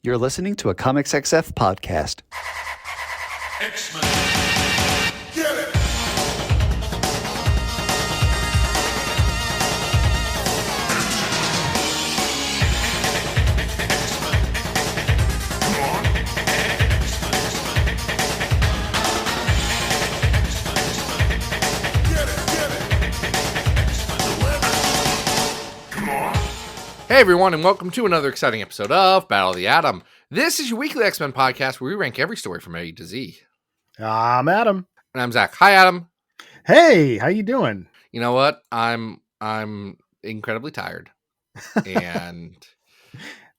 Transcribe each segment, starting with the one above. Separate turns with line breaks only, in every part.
You're listening to a Comics XF podcast.
X-Men. Get it!
Hey everyone, and welcome to another exciting episode of Battle of the Atom. This is your weekly X-Men podcast where we rank every story from A to Z.
I'm Adam.
And I'm Zach. Hi, Adam.
Hey, how you doing?
You know what? I'm incredibly tired and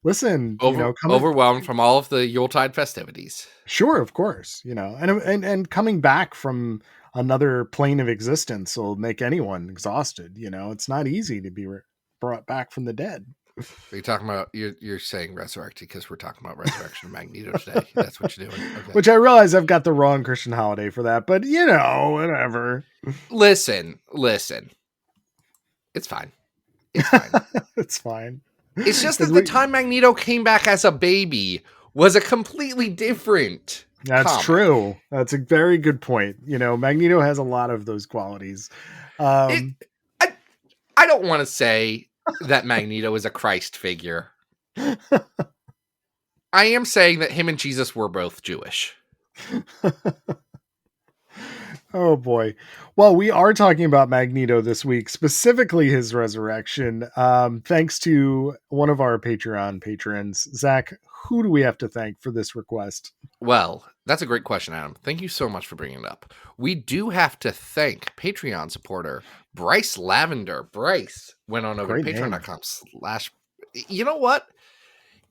Listen,
overwhelmed from all of the Yuletide festivities.
Sure, of course. And coming back from another plane of existence will make anyone exhausted. It's not easy to be brought back from the dead.
Are you talking about, you're saying resurrected because we're talking about Resurrection of Magneto today. That's what you're doing. Okay.
Which I realize I've got the wrong Christian holiday for that, but whatever.
Listen. It's fine.
It's fine.
It's just that the time Magneto came back as a baby was a completely different comic.
True. That's a very good point. Magneto has a lot of those qualities.
I don't want to say that Magneto is a Christ figure. I am saying that him and Jesus were both Jewish.
Oh boy. Well, we are talking about Magneto this week, specifically his resurrection. Thanks to one of our Patreon patrons. Zach, who do we have to thank for this request?
Well, that's a great question, Adam. Thank you so much for bringing it up. We do have to thank Patreon supporter Bryce Lavender. Bryce went on over to patreon.com/. You know what?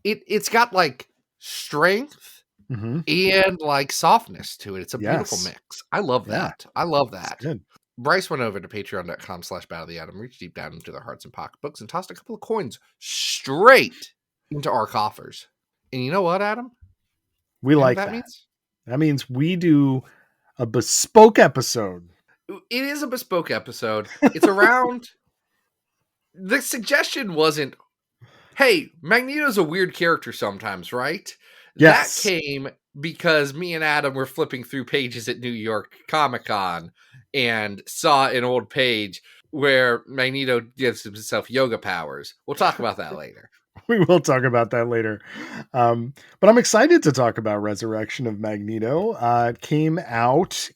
It's got like strength and like softness to it. It's a beautiful mix. I love that. I love that.
Good.
Bryce went over to patreon.com/Battle of the Atom, reached deep down into their hearts and pocketbooks, and tossed a couple of coins straight into our coffers. And you know what, Adam?
We like that. That means we do a bespoke episode.
It is a bespoke episode. It's around... The suggestion wasn't, hey, Magneto's a weird character sometimes, right?
Yes.
That came because me and Adam were flipping through pages at New York Comic-Con and saw an old page where Magneto gives himself yoga powers. We'll talk about that later.
We will talk about that later. But I'm excited to talk about Resurrection of Magneto. It came out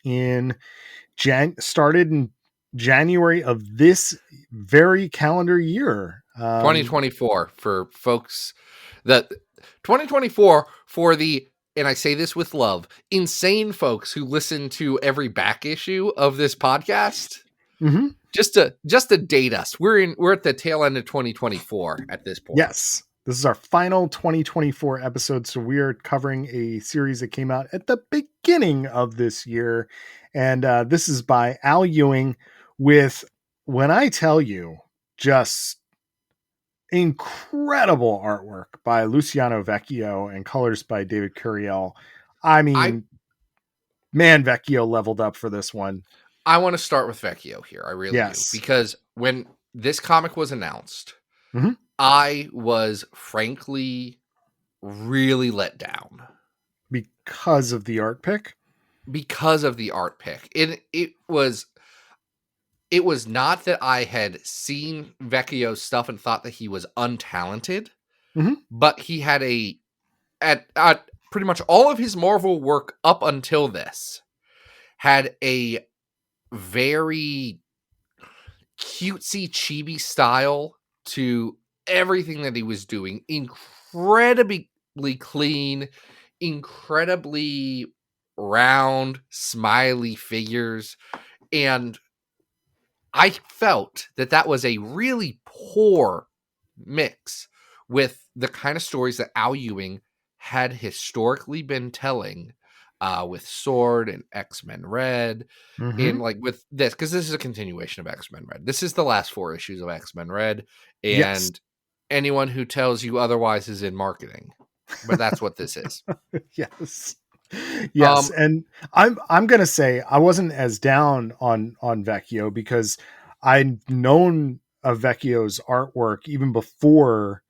started in January of this very calendar year.
2024 for folks that 2024 for the, and I say this with love, insane folks who listen to every back issue of this podcast.
Mm-hmm.
Just to date us. We're at the tail end of 2024 at this point.
Yes. This is our final 2024 episode. So we are covering a series that came out at the beginning of this year. And this is by Al Ewing with, when I tell you, just incredible artwork by Luciano Vecchio and colors by David Curiel. I mean, man, Vecchio leveled up for this one.
I want to start with Vecchio here. I really do. Because when this comic was announced, I was frankly really let down.
Because of the art pick?
Because of the art pick. It was not that I had seen Vecchio's stuff and thought that he was untalented, but he had at pretty much all of his Marvel work up until this had a very cutesy chibi style to everything that he was doing. Incredibly clean, incredibly round, smiley figures. And I felt that was a really poor mix with the kind of stories that Al Ewing had historically been telling with Sword and X-Men Red, and like with this, because this is a continuation of X-Men Red. This is the last 4 issues of X-Men Red, and anyone who tells you otherwise is in marketing. But that's what this is.
Yes. And I'm gonna say I wasn't as down on Vecchio because I'd known of Vecchio's artwork even before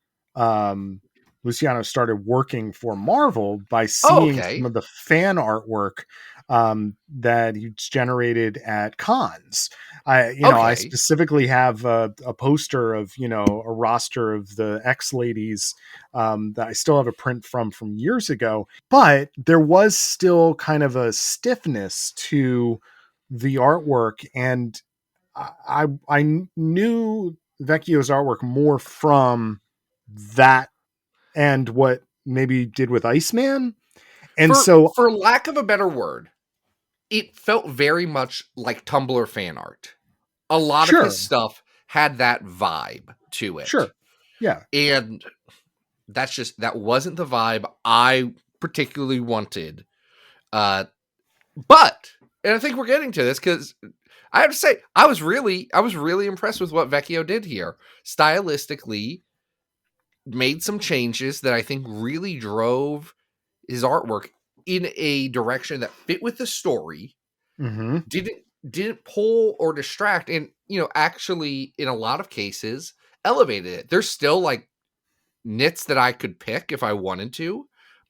Luciano started working for Marvel by
Oh,
seeing some
okay.
of the fan artwork that he's generated at cons. I
Okay.
specifically have a poster of, a roster of the X ladies that I still have a print from years ago, but there was still kind of a stiffness to the artwork. And I knew Vecchio's artwork more from that and what maybe did with Iceman. And so,
For lack of a better word, it felt very much like Tumblr fan art. A lot of his
sure,
stuff had that vibe to it.
sure. Yeah.
And that wasn't the vibe I particularly wanted. Uh but and I think we're getting to this because I have to say I was really impressed with what Vecchio did here. Stylistically, made some changes that I think really drove his artwork in a direction that fit with the story,
Mm-hmm.
didn't pull or distract, and actually in a lot of cases elevated it. There's still like nits that I could pick if I wanted to,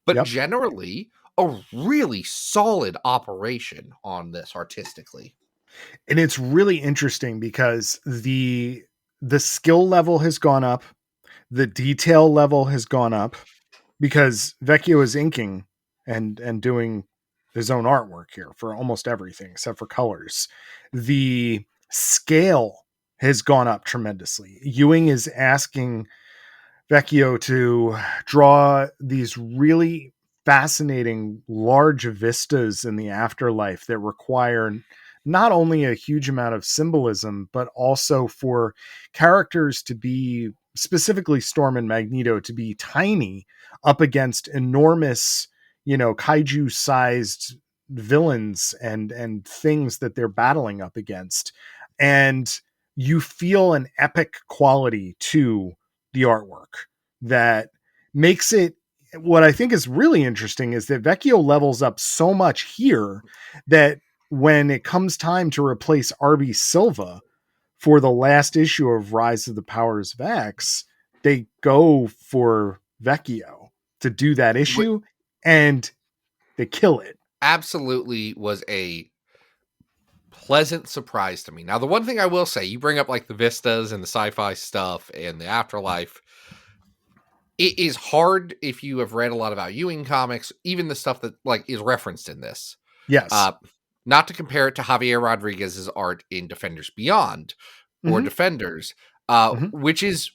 but
Yep.
generally a really solid operation on this artistically.
And it's really interesting because the skill level has gone up, the detail level has gone up because Vecchio is inking and doing his own artwork here for almost everything except for colors. The scale has gone up tremendously. Ewing is asking Vecchio to draw these really fascinating large vistas in the afterlife that require not only a huge amount of symbolism, but also for characters to be, specifically Storm and Magneto, to be tiny up against enormous, kaiju sized villains and things that they're battling up against. And you feel an epic quality to the artwork that makes it. What I think is really interesting is that Vecchio levels up so much here that when it comes time to replace RB Silva for the last issue of Rise of the Powers of X, they go for Vecchio to do that
What
issue and they kill it.
absolutely was a pleasant surprise to me. Now, the one thing I will say, you bring up like the vistas and the sci-fi stuff and the afterlife. It is hard if you have read a lot about Ewing comics, even the stuff that like is referenced in this.
Yes.
Uh, not to compare it to Javier Rodriguez's art in Defenders Beyond or
Mm-hmm.
Defenders,
Mm-hmm.
which is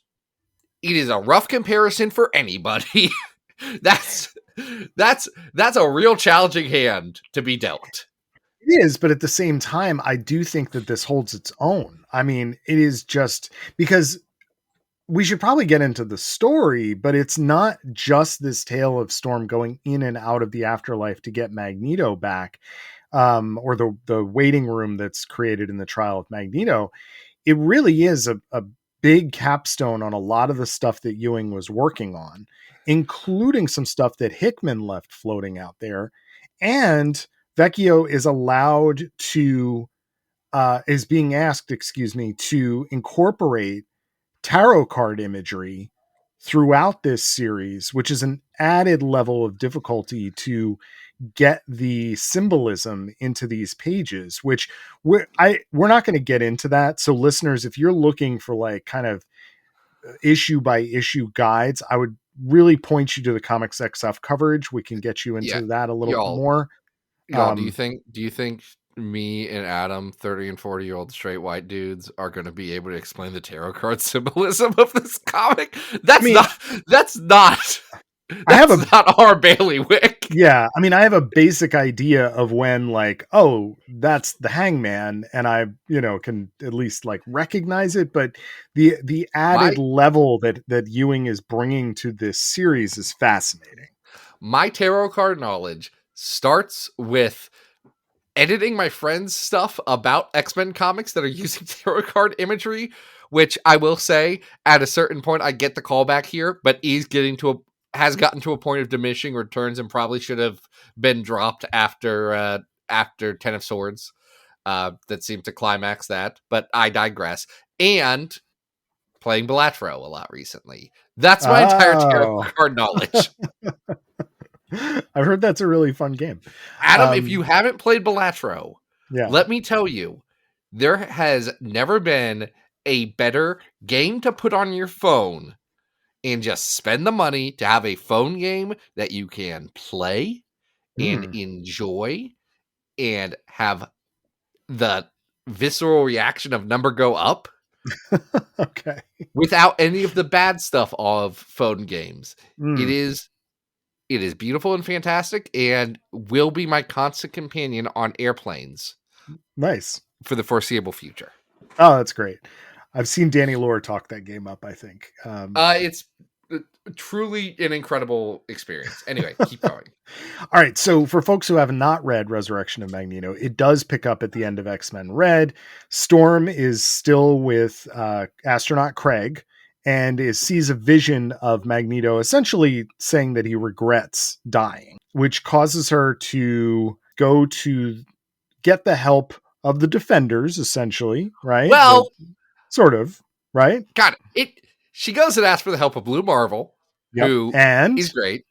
it is a rough comparison for anybody. that's that's a real challenging hand to be dealt.
It is, but at the same time, I do think that this holds its own. I mean, it is just because we should probably get into the story, but it's not just this tale of Storm going in and out of the afterlife to get Magneto back, or the waiting room that's created in the trial of Magneto. It really is a big capstone on a lot of the stuff that Ewing was working on, including some stuff that Hickman left floating out there. And Vecchio is allowed to, is being asked, excuse me, to incorporate tarot card imagery throughout this series, which is an added level of difficulty to get the symbolism into these pages, which we're not going to get into that. So listeners, if you're looking for like kind of issue by issue guides, I would really point you to the Comics XF coverage. We can get you
Yeah,
into that a little bit
y'all,
more.
y'all. Do you think me and Adam, 30 and 40-year-old straight white dudes, are going to be able to explain the tarot card symbolism of this comic?
I mean,
That's not
I have a
that's not our bailiwick.
Yeah, I mean, I have a basic idea of when, like, oh, that's the Hangman, and I, can at least like recognize it. But the added
My
level that Ewing is bringing to this series is fascinating.
my tarot card knowledge starts with editing my friends' stuff about X-Men comics that are using tarot card imagery, which I will say at a certain point I get the callback here, but has gotten to a point of diminishing returns and probably should have been dropped after Ten of Swords. That seemed to climax that, but I digress. And playing Balatro a lot recently. That's my entire tarot
Oh.
card knowledge.
I've heard that's a really fun game.
Adam, if you haven't played Balatro,
Yeah.
let me tell you, there has never been a better game to put on your phone and just spend the money to have a phone game that you can play and enjoy and have the visceral reaction of number go up
Okay.
without any of the bad stuff of phone games.
Mm,
It is beautiful and fantastic and will be my constant companion on airplanes
nice.
for the foreseeable future.
Oh, that's great. I've seen Danny Lore talk that game up, I think.
It's truly an incredible experience. Anyway, keep going.
All right. So for folks who have not read Resurrection of Magneto, it does pick up at the end of X-Men Red. Storm is still with astronaut Craig and sees a vision of Magneto essentially saying that he regrets dying, which causes her to go to get the help of the Defenders, essentially, right?
Well,
sort of, right?
got it. She goes and asks for the help of Blue Marvel,
Yep.
who
And
is great,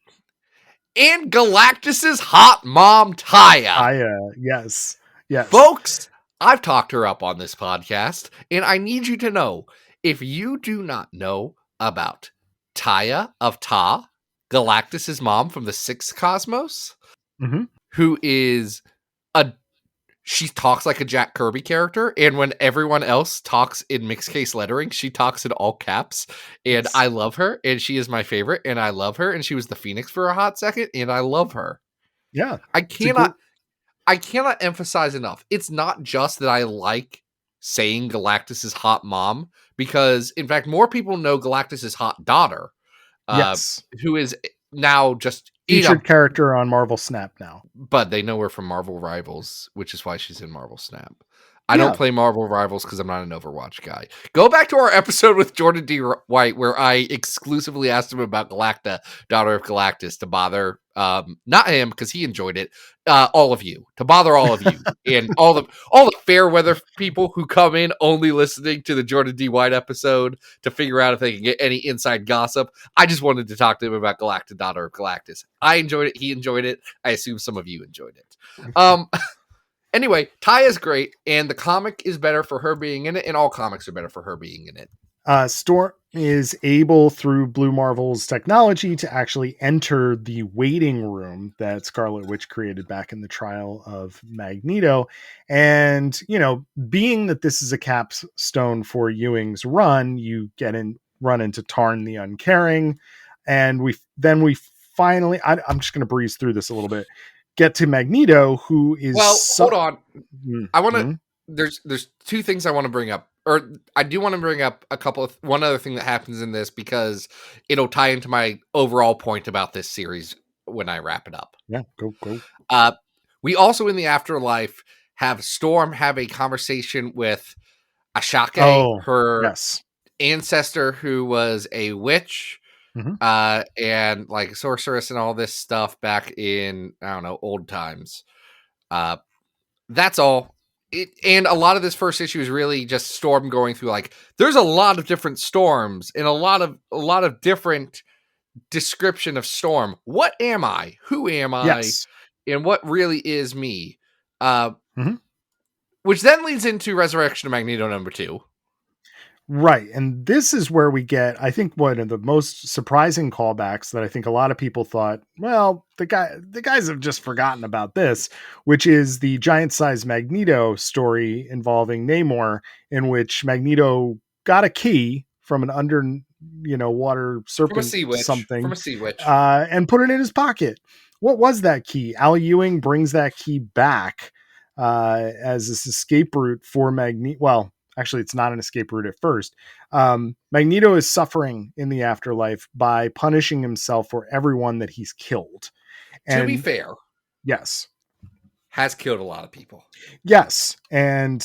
and Galactus's hot mom, Taya.
yes. Yes.
Folks, I've talked her up on this podcast, and I need you to know, if you do not know about Taya of Ta, Galactus's mom from the Sixth Cosmos,
Mhm.
who is she talks like a Jack Kirby character, and when everyone else talks in mixed case lettering, she talks in all caps, and I love her, and she is my favorite, and I love her, and she was the Phoenix for a hot second, and I love her.
Yeah.
I cannot emphasize enough. It's not just that I like saying Galactus's hot mom, because in fact, more people know Galactus's hot daughter,
Yes.
who is now just
Featured character on Marvel Snap now.
but they know her from Marvel Rivals, which is why she's in Marvel Snap. I don't play Marvel Rivals because I'm not an Overwatch guy. Go back to our episode with Jordan D. White, where I exclusively asked him about Galacta, daughter of Galactus, to bother not him because he enjoyed it. All of you, to bother all of you, and all the fair weather people who come in only listening to the Jordan D. White episode to figure out if they can get any inside gossip. I just wanted to talk to him about Galacta, daughter of Galactus. I enjoyed it. He enjoyed it. I assume some of you enjoyed it. Anyway, Taya's great, and the comic is better for her being in it, and all comics are better for her being in it.
Storm is able, through Blue Marvel's technology, to actually enter the waiting room that Scarlet Witch created back in the trial of Magneto. And, being that this is a capstone for Ewing's run, you run into Tarn the Uncaring, and we finally, I'm just going to breeze through this a little bit, get to Magneto, who is...
Well, hold on. I want to...
Mm-hmm.
There's two things I want to bring up. Or I do want to bring up one other thing that happens in this, because it'll tie into my overall point about this series when I wrap it up.
Yeah, go.
We also, in the afterlife, have Storm have a conversation with Ashake, her ancestor, who was a witch, and like sorceress and all this stuff back in, I don't know, old times. That's all. And a lot of this first issue is really just Storm going through, like, there's a lot of different storms and a lot of different description of Storm. What am I? Who am I?
Yes.
And what really is me? Which then leads into Resurrection of Magneto #2.
Right. And this is where we get, I think, one of the most surprising callbacks that I think a lot of people thought, well, the guys have just forgotten about this, which is the giant-sized Magneto story involving Namor, in which Magneto got a key from an water serpent,
from a sea witch,
and put it in his pocket. What was that key? Al Ewing brings that key back as this escape route for Magneto. Well, actually, it's not an escape route at first. Magneto is suffering in the afterlife by punishing himself for everyone that he's killed. And,
to be fair,
yes,
has killed a lot of people.
Yes, and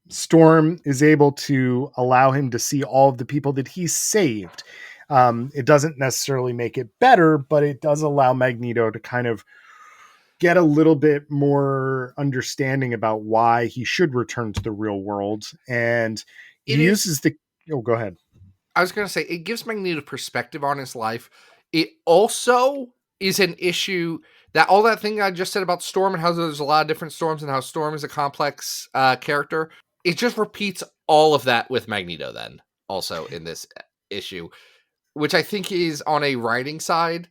Storm is able to allow him to see all of the people that he's saved. It doesn't necessarily make it better, but it does allow Magneto to kind of get a little bit more understanding about why he should return to the real world. And he uses the... Oh, go ahead.
I was going to say, it gives Magneto perspective on his life. It also is an issue that all that thing I just said about Storm and how there's a lot of different Storms and how Storm is a complex character. It just repeats all of that with Magneto then also in this issue, which I think is on a writing side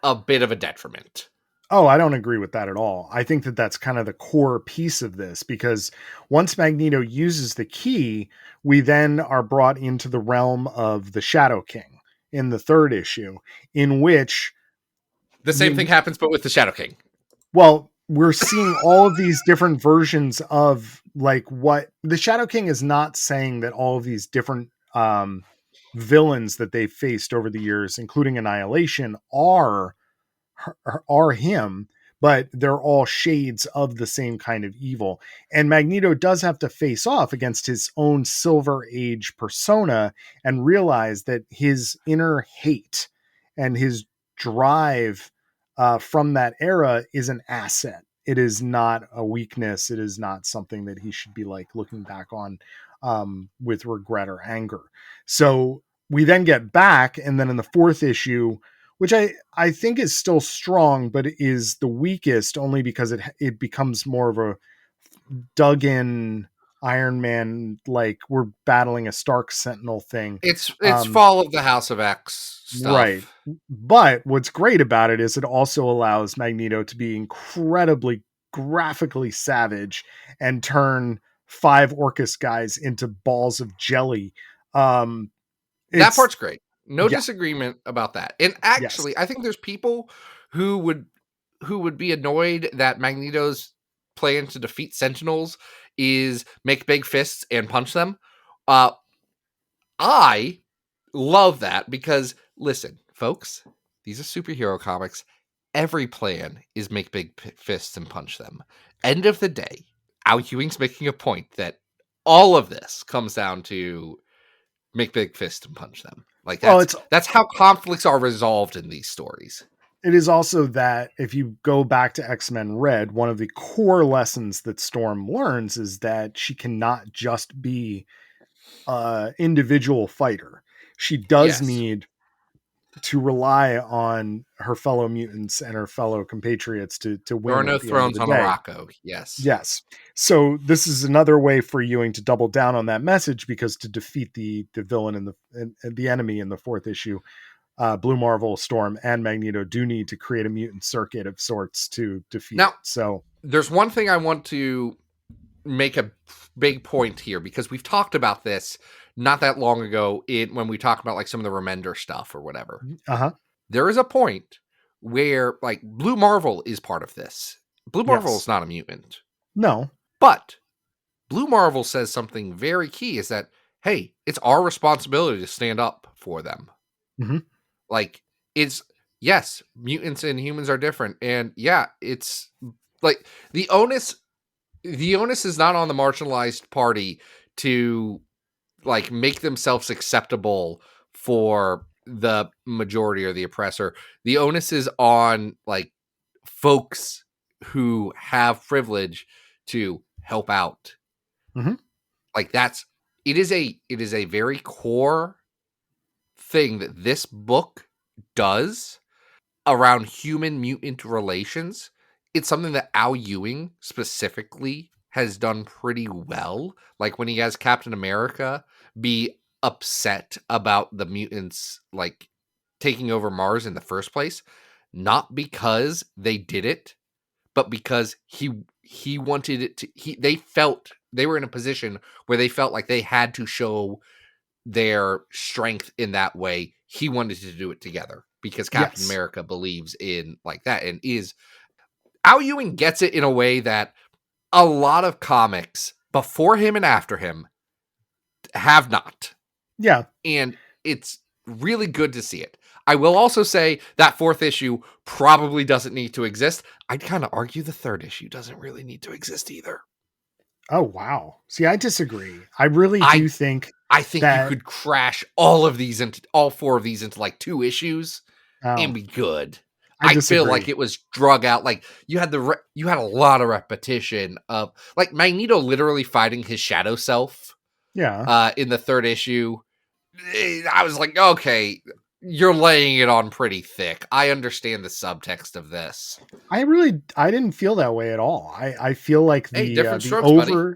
a bit of a detriment.
Oh, I don't agree with that at all. I think that that's kind of the core piece of this, because once Magneto uses the key, we then are brought into the realm of the Shadow King in the third issue, in which
The same thing happens, but with the Shadow King.
well, we're seeing all of these different versions of like what the Shadow King is not saying that all of these different villains that they've faced over the years, including Annihilation, are him, but they're all shades of the same kind of evil. And Magneto does have to face off against his own Silver Age persona and realize that his inner hate and his drive from that era is an asset. It is not a weakness. It is not something that he should be like looking back on with regret or anger. So we then get back, and then in the fourth issue, which I think is still strong, but is the weakest only because it becomes more of a dug in Iron Man, like we're battling a Stark Sentinel thing.
It's Fall of the House of X stuff.
Right. But what's great about it is it also allows Magneto to be incredibly graphically savage and turn 5 Orcus guys into balls of jelly.
That part's great. No
Yeah.
disagreement about that. And actually,
Yes.
I think there's people who would be annoyed that Magneto's plan to defeat Sentinels is make big fists and punch them. I love that because, listen, folks, these are superhero comics. Every plan is make big fists and punch them. End of the day, Al Ewing's making a point that all of this comes down to make big fists and punch them. Like that's how conflicts are resolved in these stories.
It is also that if you go back to X-Men Red, one of the core lessons that Storm learns is that she cannot just be an individual fighter. She does need to rely on her fellow mutants and her fellow compatriots to win.
There are no thrones on Morocco.
Yes. So this is another way for Ewing to double down on that message, because to defeat the villain and the enemy in the fourth issue, Blue Marvel, Storm, and Magneto do need to create a mutant circuit of sorts to defeat it. So
there's one thing I want to make a big point here, because we've talked about this not that long ago when we talked about like some of the Remender stuff or whatever. There is a point where like Blue Marvel is part of this. Blue Marvel is not a mutant.
No.
But Blue Marvel says something very key, is that, hey, it's our responsibility to stand up for them.
Mm-hmm.
Like, it's, yes, mutants and humans are different. And yeah, it's like the onus is not on the marginalized party to like make themselves acceptable for the majority or the oppressor. The onus is on like folks who have privilege to help out.
Mm-hmm.
Like it is a very core thing that this book does around human mutant relations. It's something that Al Ewing specifically has done pretty well. Like when he has Captain America be upset about the mutants like taking over Mars in the first place, not because they did it, but because he wanted it to. They felt they were in a position where they felt like they had to show their strength in that way. He wanted to do it together because Captain America believes in like that, and is Al Ewing gets it in a way that a lot of comics before him and after him have not.
Yeah.
And it's really good to see it. I will also say that fourth issue probably doesn't need to exist. I'd kind of argue the third issue doesn't really need to exist either.
Oh, wow. See, I disagree. I really do think...
I think you could crash all 4 of these into like 2 issues and be good. I feel like it was drug out. Like you had a lot of repetition of like Magneto literally fighting his shadow self.
Yeah.
In the third issue, I was like, okay, you're laying it on pretty thick. I understand the subtext of this.
I didn't feel that way at all. I feel like
Hey, different
the
strokes, buddy.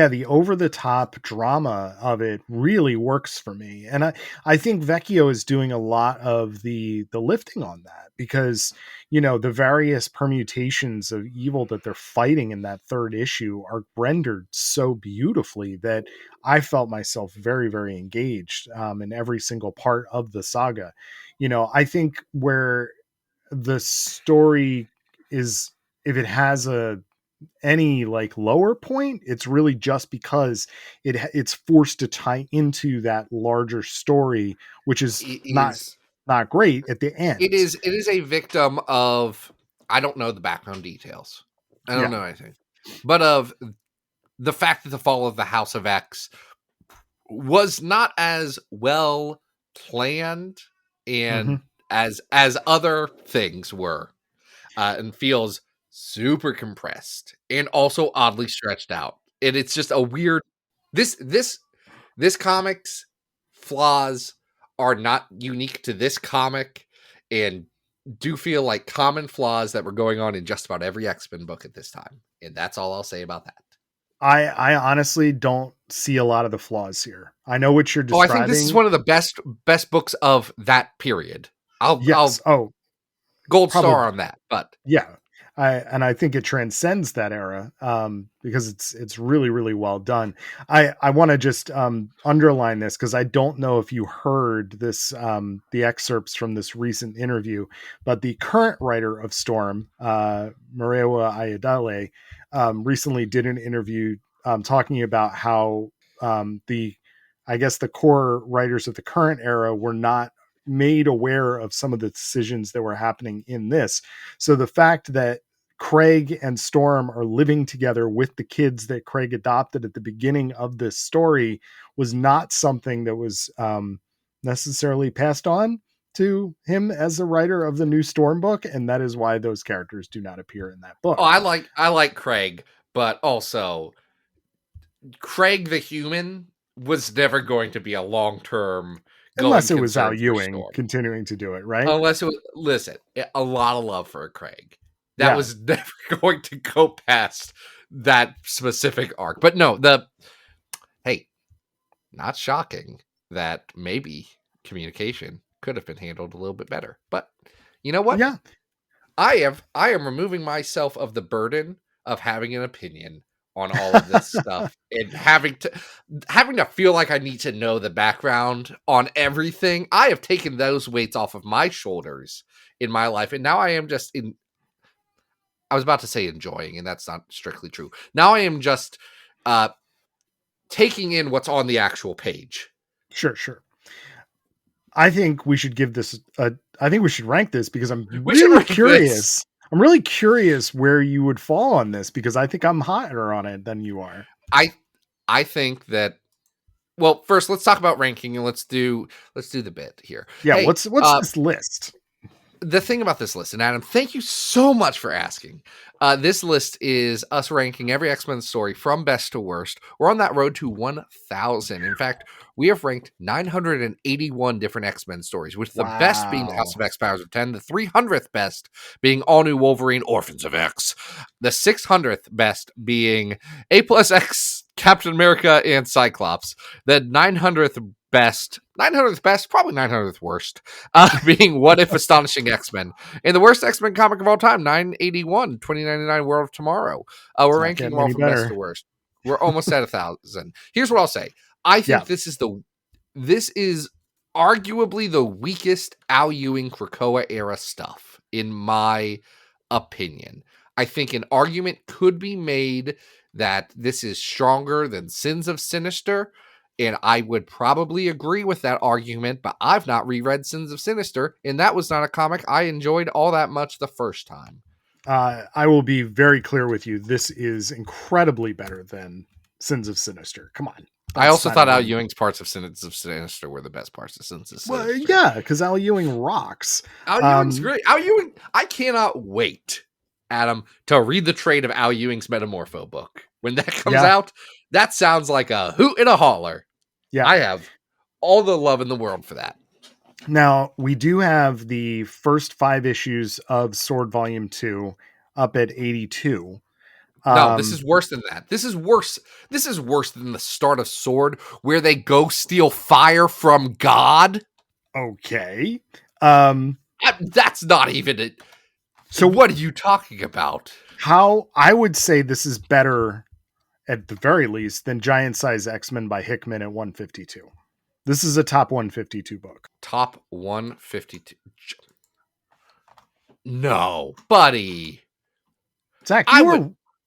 the over the top drama of it really works for me. And I think Vecchio is doing a lot of the lifting on that, because, you know, the various permutations of evil that they're fighting in that third issue are rendered so beautifully that I felt myself very, very engaged in every single part of the saga. You know, I think where the story is, if it has any like lower point, it's really just because it's forced to tie into that larger story, which is
It
not
is
great at the
it
end.
is a victim of, I don't know the background details. I don't
Yeah.
know anything. But of the fact that the fall of the House of X was not as well planned and
Mhm.
as other things were, and feels super compressed and also oddly stretched out. And it's just a weird, this comic's flaws are not unique to this comic, and do feel like common flaws that were going on in just about every X-Men book at this time. And that's all I'll say about that.
I honestly don't see a lot of the flaws here. I know what you're
Oh, I think this is
describing.
one of the best books of that period.
Yes.
I'll
Oh,
gold star
probably.
on that. But
Yeah. I think it transcends that era, because it's really, really well done. I want to just underline this, because I don't know if you heard this, the excerpts from this recent interview, but the current writer of Storm, Marewa Ayadale, recently did an interview talking about how the, I guess, the core writers of the current era were not made aware of some of the decisions that were happening in this. So the fact that Craig and Storm are living together with the kids that Craig adopted at the beginning of this story was not something that was necessarily passed on to him as a writer of the new Storm book, and that is why those characters do not appear in that book.
I like Craig, but also Craig the human was never going to be a long-term going
Unless it was Al
concern for
Ewing
Storm.
continuing to do it, right?
Unless it was, listen, a lot of love for Craig. That
Yeah.
was never going to go past that specific arc. But no, hey, not shocking that maybe communication could have been handled a little bit better. But you know what?
Yeah.
I am removing myself of the burden of having an opinion on all of this stuff and having to feel like I need to know the background on everything. I have taken those weights off of my shoulders in my life, and now I am just in, I was about to say enjoying, and that's not strictly true. Now I am just taking in what's on the actual page.
Sure, sure. I think we should give this I think we should rank this, because I'm
We should
really
rank
curious.
this.
I'm really curious where you would fall on this, because I think I'm higher on it than you are.
I think that, well, first let's talk about ranking, and let's do the bit here.
Yeah,
Hey,
what's this list?
the thing about this list, and Adam, thank you so much for asking. This list is us ranking every X-Men story from best to worst. We're on that road to 1,000. In fact, we have ranked 981 different X-Men stories, with the best being the House of X Powers of 10, the 300th best being All New Wolverine Orphans of X, the 600th best being A plus X Captain America and Cyclops, the 900th best, probably 900th worst, being What If Astonishing X-Men, and the worst X-Men comic of all time, 981, 2099 World of Tomorrow. We're
It's not
ranking
getting
them all
any
from best to
better.
worst. We're almost at 1,000. Here's what I'll say. I think
Yeah.
this is arguably the weakest Al Ewing Krakoa era stuff, in my opinion. I think an argument could be made that this is stronger than Sins of Sinister, and I would probably agree with that argument, but I've not reread Sins of Sinister, and that was not a comic I enjoyed all that much the first time.
I will be very clear with you. This is incredibly better than Sins of Sinister. Come on.
I also thought Al Ewing's parts of Sins of Sinister were the best parts of Sins of Sinister.
Well, yeah, because Al Ewing rocks.
Al Ewing's great. Al Ewing, I cannot wait, Adam, to read the trade of Al Ewing's Metamorpho book. When that comes out, that sounds like a hoot and a holler.
Yeah.
I have all the love in the world for that.
Now, we do have the first 5 issues of Sword Volume 2 up at 82.
No, this is worse than that. This is worse. This is worse than the start of Sword, where they go steal fire from God.
Okay.
That's not even it.
So
what are you talking about?
How I would say this is better, at the very least, than Giant Size X-Men by Hickman at 152. This is a top 152 book.
Top 152. No, buddy.
Zach,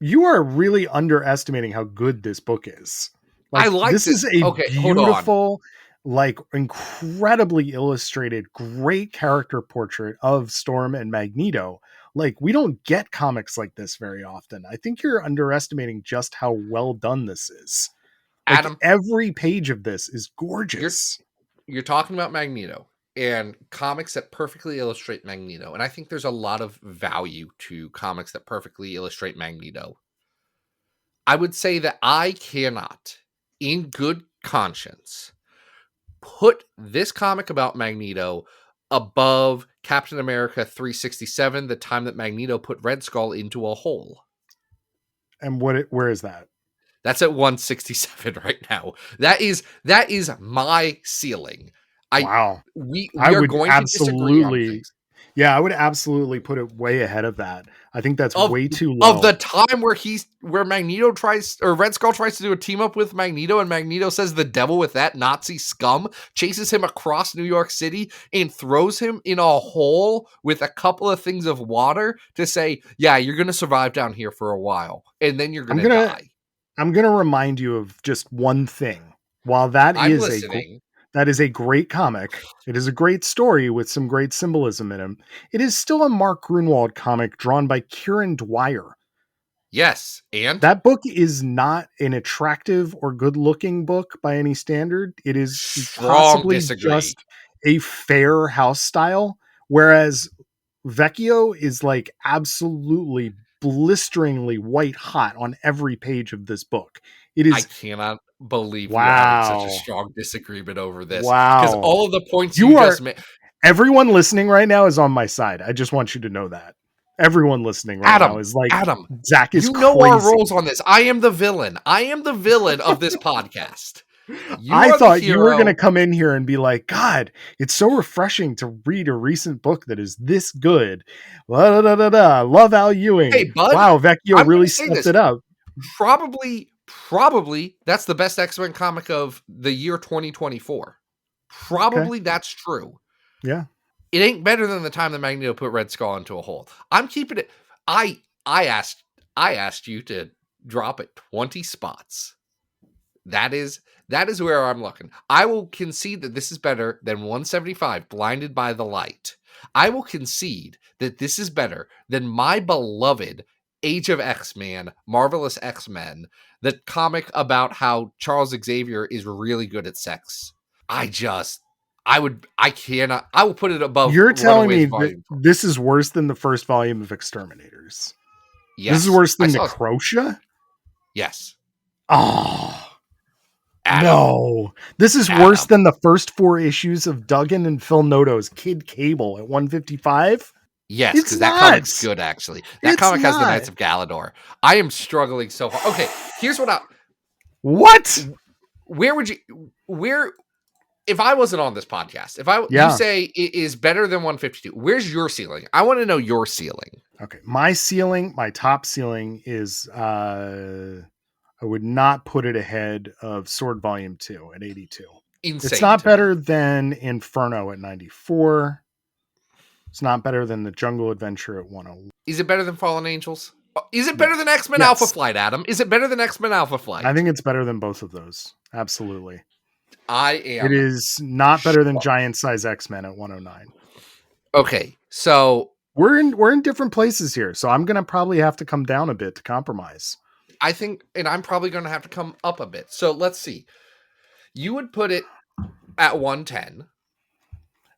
you are really underestimating how good this book is.
I like
this is a
okay,
beautiful, like incredibly illustrated, great character portrait of Storm and Magneto. Like, we don't get comics like this very often. I think you're underestimating just how well done this is. Like,
Adam,
every page of this is gorgeous.
You're talking about Magneto and comics that perfectly illustrate Magneto. And I think there's a lot of value to comics that perfectly illustrate Magneto. I would say that I cannot, in good conscience, put this comic about Magneto above Captain America 367, the time that Magneto put Red Skull into a hole.
And where is that?
That's at 167 right now. That is my ceiling.
Wow.
We are going to disagree on things.
Yeah, I would absolutely put it way ahead of that. I think that's way too low.
Of the time where Magneto Red Skull tries to do a team up with Magneto, and Magneto says the devil with that Nazi scum, chases him across New York City and throws him in a hole with a couple of things of water to say, yeah, you're going to survive down here for a while, and then you're going to die.
I'm going to remind you of just one thing. While that is a great comic, it is a great story with some great symbolism in him, it is still a Mark Grunwald comic drawn by Kieran Dwyer.
Yes, and?
That book is not an attractive or good-looking book by any standard. It is possibly just a fair house style, whereas Vecchio is like absolutely blisteringly white hot on every page of this book. It is.
I cannot believe we're having such a strong disagreement over this.
Wow.
Because all of the points you just made.
Everyone listening right now is on my side. I just want you to know that. Everyone listening right now is like,
Adam,
Zach is crazy.
Our roles on this. I am the villain. I am the villain of this podcast.
I thought you were going to come in here and be like, God, it's so refreshing to read a recent book that is this good. Love Al Ewing.
Hey, bud,
wow, Vecchio really stepped it up.
Probably that's the best X-Men comic of the year 2024. Probably that's true.
Yeah.
It ain't better than the time that Magneto put Red Skull into a hole. I'm keeping it. I asked you to drop it 20 spots. That is where I'm looking. I will concede that this is better than 175, Blinded by the Light. I will concede that this is better than my beloved Age of X-Men, Marvelous X-Men, the comic about how Charles Xavier is really good at sex. I will put it above.
You're telling me that this is worse than the first volume of Exterminators?
Yes.
This is worse than Necrotia?
Yes.
Oh. Adam. No. This is worse than the first 4 issues of Duggan and Phil Noto's Kid Cable at 155?
Yes, because that comic's good, actually. That comic has the Knights of Galador. I am struggling so hard. Okay, here's what
What?
If I wasn't on this podcast, you say it is better than 152, where's your ceiling? I want to know your ceiling.
Okay, my top ceiling is, I would not put it ahead of Sword Volume 2 at 82.
Insane.
It's not better than Inferno at 94. It's not better than The Jungle Adventure at 101.
Is it better than Fallen Angels? Is it better than X-Men Alpha Flight, Adam? Is it better than X-Men Alpha Flight?
I think it's better than both of those. Absolutely.
It
is not better than Giant Size X-Men at 109.
Okay, so
we're in different places here, so I'm gonna probably have to come down a bit to compromise.
I think, and I'm probably gonna have to come up a bit. So let's see. You would put it at 110.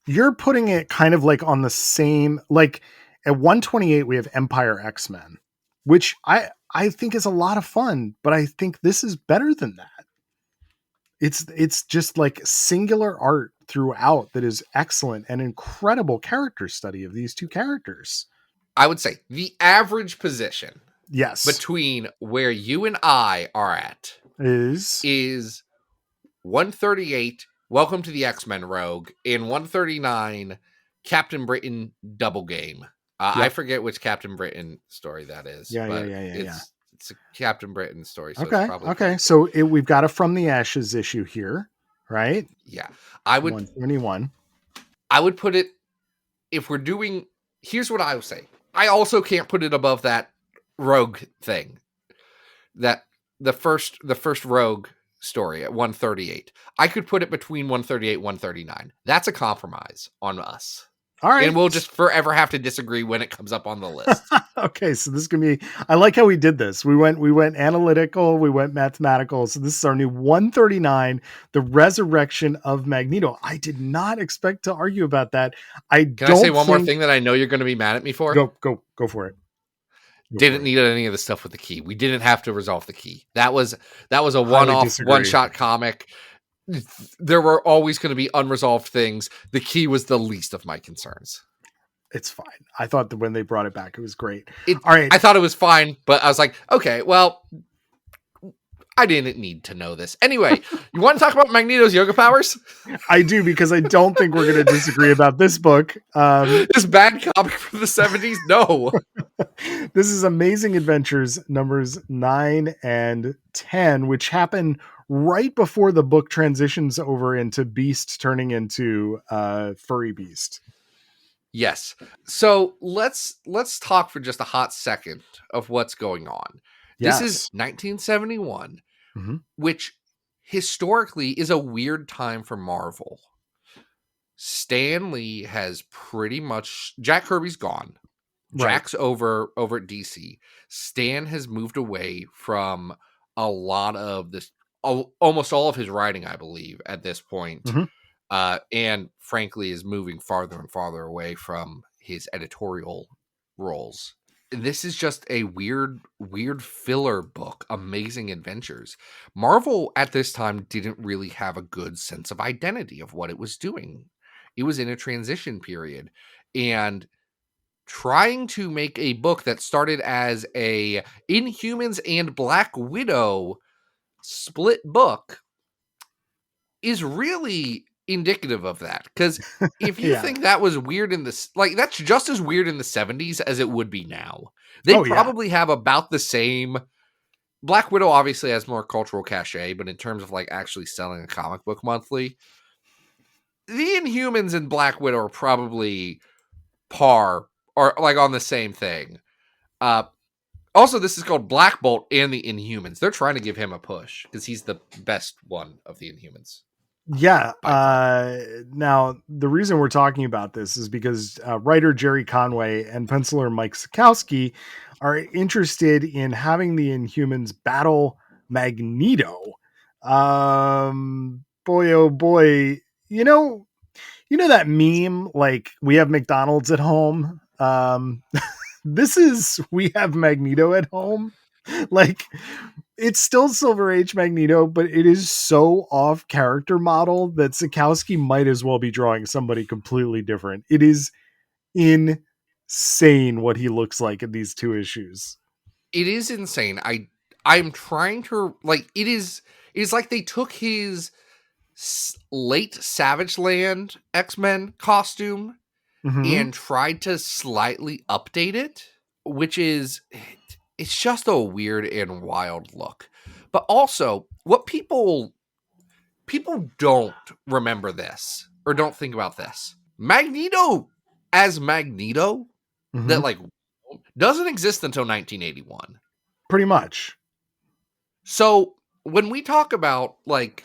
You're putting it kind of like on the same, like at 128 we have Empire X-Men, which I think is a lot of fun, but I think this is better than that. It's just like singular art throughout that is excellent and incredible character study of these two characters.
I would say the average position
Yes.
between where you and I are at is 138, Welcome to the X-Men Rogue, and 139, Captain Britain Double Game. I forget which Captain Britain story that is.
Yeah.
It's a Captain Britain story. So
Okay.
it's probably
Okay. So we've got a From the Ashes issue here, right?
Yeah. I would
171.
I would put it, if we're doing, here's what I would say. I also can't put it above that Rogue thing. That the first Rogue story at 138. I could put it between 138 and 139. That's a compromise on us.
All right.
And we'll just forever have to disagree when it comes up on the list.
Okay, so this is gonna be, I like how we did this. We went analytical, we went mathematical. So this is our new 139, the resurrection of Magneto. I did not expect to argue about that. Can
I say one more thing that I know you're going to be mad at me for?
Go for it.
Didn't need any of the stuff with the key. We didn't have to resolve the key. That was a one-off, one-shot comic. There were always going to be unresolved things. The key was the least of my concerns.
It's fine. I thought that when they brought it back, it was great.
All right. I thought it was fine, but I was like, okay, well, I didn't need to know this. Anyway, you want to talk about Magneto's yoga powers?
I do, because I don't think we're going to disagree about this book.
This bad comic from the 70s? No.
This is Amazing Adventures numbers 9 and 10, which happen right before the book transitions over into Beast turning into Furry Beast.
Yes. So let's talk for just a hot second of what's going on.
Yes.
This is 1971, which historically is a weird time for Marvel. Stan Lee has pretty much, Jack Kirby's gone. Jack's over at DC. Stan has moved away from a lot of this, almost all of his writing, I believe, at this point. And frankly is moving farther and farther away from his editorial roles. This is just a weird filler book, Amazing Adventures. Marvel at this time didn't really have a good sense of identity of what it was doing. It was in a transition period, and trying to make a book that started as a Inhumans and Black Widow split book is really indicative of that. Because if you think that was weird in this, like, that's just as weird in the 70s as it would be now. They probably have about the same. Black Widow obviously has more cultural cachet, but in terms of like actually selling a comic book monthly, the Inhumans and Black Widow are probably par or like on the same thing. Also, this is called Black Bolt and the Inhumans. They're trying to give him a push because he's the best one of the Inhumans.
Yeah. Now, the reason we're talking about this is because writer Jerry Conway and penciler Mike Sikowski are interested in having the Inhumans battle Magneto. Boy, oh boy. You know that meme, like, we have McDonald's at home? This is, we have Magneto at home. Like, it's still Silver Age Magneto, but it is so off character model that Sikowski might as well be drawing somebody completely different. It is insane what he looks like in these two issues.
It is insane. I'm trying to, like, it is like they took his late Savage Land X-Men costume and tried to slightly update it, which is, it's just a weird and wild look. But also, what people don't remember this or don't think about this. Magneto as Magneto that like doesn't exist until 1981.
Pretty much.
So when we talk about like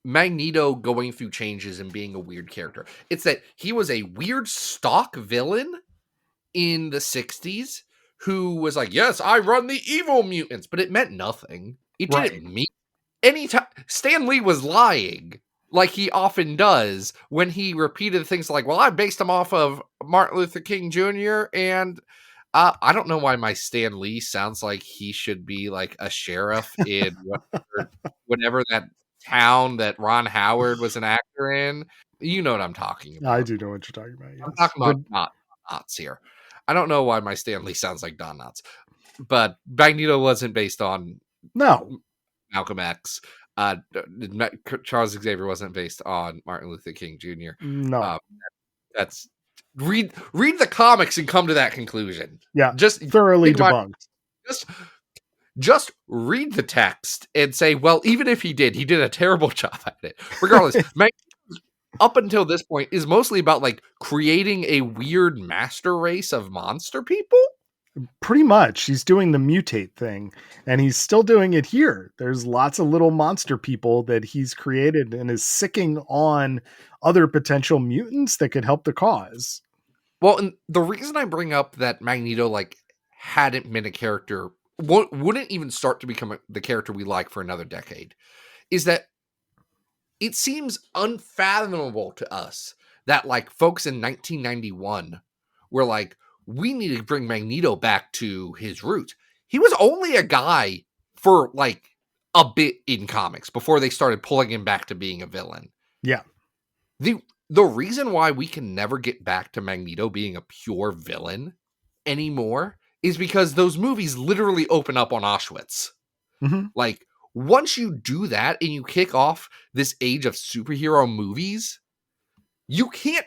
Magneto going through changes and being a weird character, it's that he was a weird stock villain in the 60s who was like, yes, I run the evil mutants, but it meant nothing. It didn't mean anytime. Stan Lee was lying, like he often does, when he repeated things like, well, I based him off of Martin Luther King Jr. and I don't know why my Stan Lee sounds like he should be like a sheriff in whatever that town that Ron Howard was an actor in. You know what I'm talking about.
I do know what you're talking about.
I'm
Yes,
talking about not Knots here. I don't know why my Stanley sounds like Don Knotts, but Magneto wasn't based on
no,
Malcolm X. Charles Xavier wasn't based on Martin Luther King Jr.
no.
That's read the comics and come to that conclusion.
Yeah,
Just
thoroughly debunked.
Just read the text and say, well, even if he did a terrible job at it. Regardless, up until this point is mostly about like creating a weird master race of monster people.
Pretty much. He's doing the mutate thing, and he's still doing it here. There's lots of little monster people that he's created and is sicking on other potential mutants that could help the cause.
Well, and the reason I bring up that Magneto like hadn't been a character, wouldn't even start to become the character we like for another decade, is that it seems unfathomable to us that like folks in 1991 were like, we need to bring Magneto back to his roots. He was only a guy for like a bit in comics before they started pulling him back to being a villain.
Yeah.
The reason why we can never get back to Magneto being a pure villain anymore is because those movies literally open up on Auschwitz.
Mm-hmm.
Like, once you do that and you kick off this age of superhero movies, you can't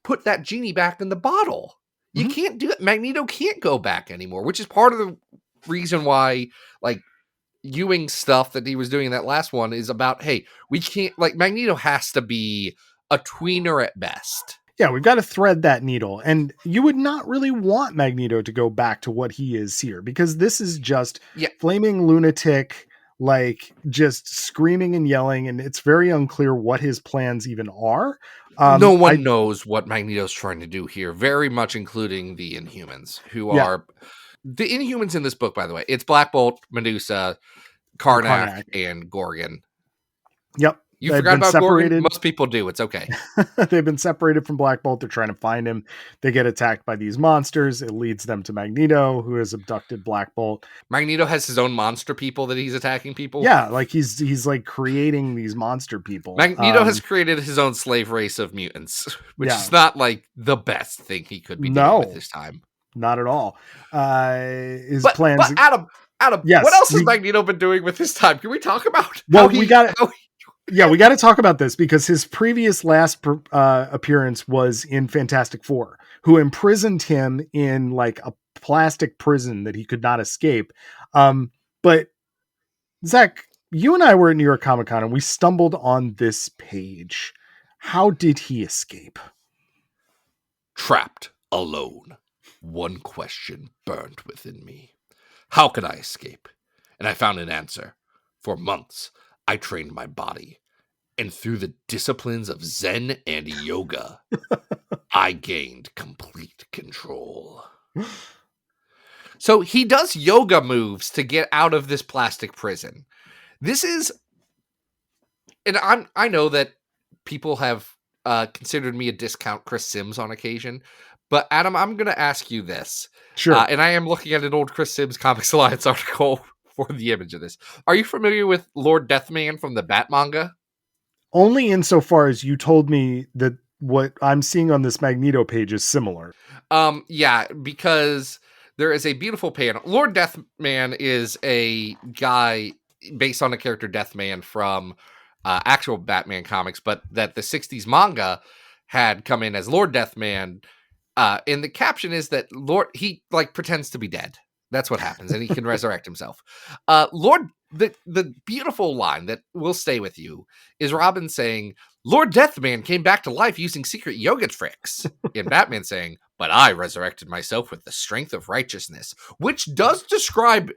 put that genie back in the bottle. You can't do it. Magneto can't go back anymore, which is part of the reason why, like, Ewing's stuff that he was doing in that last one is about, hey, we can't, like, Magneto has to be a tweener at best.
Yeah, we've got to thread that needle. And you would not really want Magneto to go back to what he is here, because this is just flaming lunatic, like just screaming and yelling, and it's very unclear what his plans even are.
No one knows what Magneto's trying to do here, very much including the Inhumans, who are the Inhumans in this book, by the way. It's Black Bolt, Medusa, Karnak, and Gorgon.
Yep.
You forgot about Gorgon? Most people do. It's okay.
They've been separated from Black Bolt. They're trying to find him. They get attacked by these monsters. It leads them to Magneto, who has abducted Black Bolt.
Magneto has his own monster people that he's attacking people.
Yeah, like he's like creating these monster people.
Magneto has created his own slave race of mutants, which is not like the best thing he could be doing with his time.
Not at all. His plans.
But Adam,
yes,
what else has Magneto been doing with his time? Can we talk about?
We got to talk about this, because his previous last appearance was in Fantastic Four, who imprisoned him in like a plastic prison that he could not escape. But Zach, you and I were at New York Comic Con and we stumbled on this page. How did he escape?
Trapped alone. One question burned within me. How could I escape? And I found an answer. For months, I trained my body. And through the disciplines of Zen and yoga, I gained complete control. So he does yoga moves to get out of this plastic prison. This is, and I know that people have considered me a discount Chris Sims on occasion, but Adam, I'm going to ask you this.
Sure.
And I am looking at an old Chris Sims Comics Alliance article for the image of this. Are you familiar with Lord Deathman from the Bat manga?
Only insofar as you told me that what I'm seeing on this Magneto page is similar.
Yeah, because there is a beautiful panel. Lord Deathman is a guy based on the character Deathman from actual Batman comics, but that the 60s manga had come in as Lord Deathman. And the caption is that he like pretends to be dead. That's what happens, and he can resurrect himself. The beautiful line that will stay with you is Robin saying, Lord Deathman came back to life using secret yoga tricks. And Batman saying, but I resurrected myself with the strength of righteousness, which does describe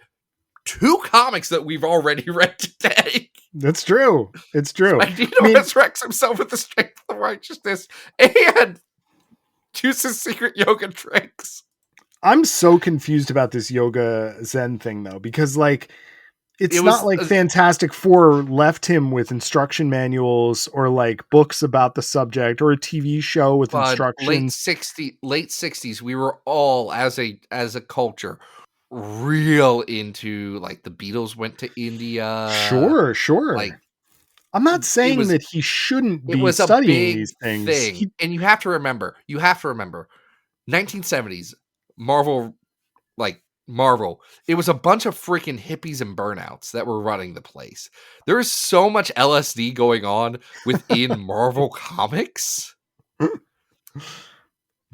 two comics that we've already read today.
That's true. It's true.
Magneto resurrects himself with the strength of righteousness and uses secret yoga tricks.
I'm so confused about this yoga Zen thing, though, because like it's not like Fantastic Four left him with instruction manuals or like books about the subject or a TV show with instructions.
Late 60s, we were all as a culture real into like the Beatles went to India.
Sure.
Like
I'm not saying
was-
that he shouldn't
It
be
was a
studying
big
these things.
thing. And you have to remember, 1970s, Marvel, it was a bunch of freaking hippies and burnouts that were running the place. There is so much LSD going on within Marvel Comics.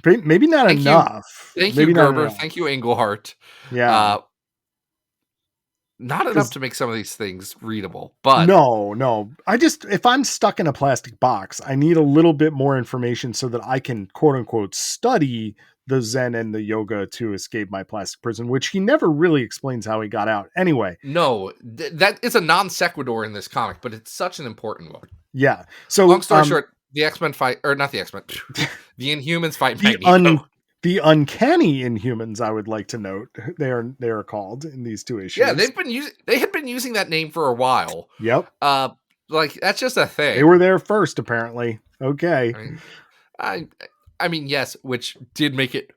Maybe not
Thank you.
enough.
Thank
Maybe
you,
not
Gerber.
enough.
Thank you, Englehart.
Yeah.
Not enough to make some of these things readable, but
no. If I'm stuck in a plastic box, I need a little bit more information so that I can quote unquote study the Zen and the yoga to escape my plastic prison, which he never really explains how he got out. Anyway.
No, that is a non sequitur in this comic, but it's such an important one.
Yeah. So
long story short, the X-Men fight, or not the X-Men, the Inhumans fight Magneto.
The uncanny Inhumans, I would like to note, they are called in these two issues.
Yeah, they had been using that name for a while.
Yep.
That's just a thing.
They were there first, apparently. Okay.
I mean, yes, which did make it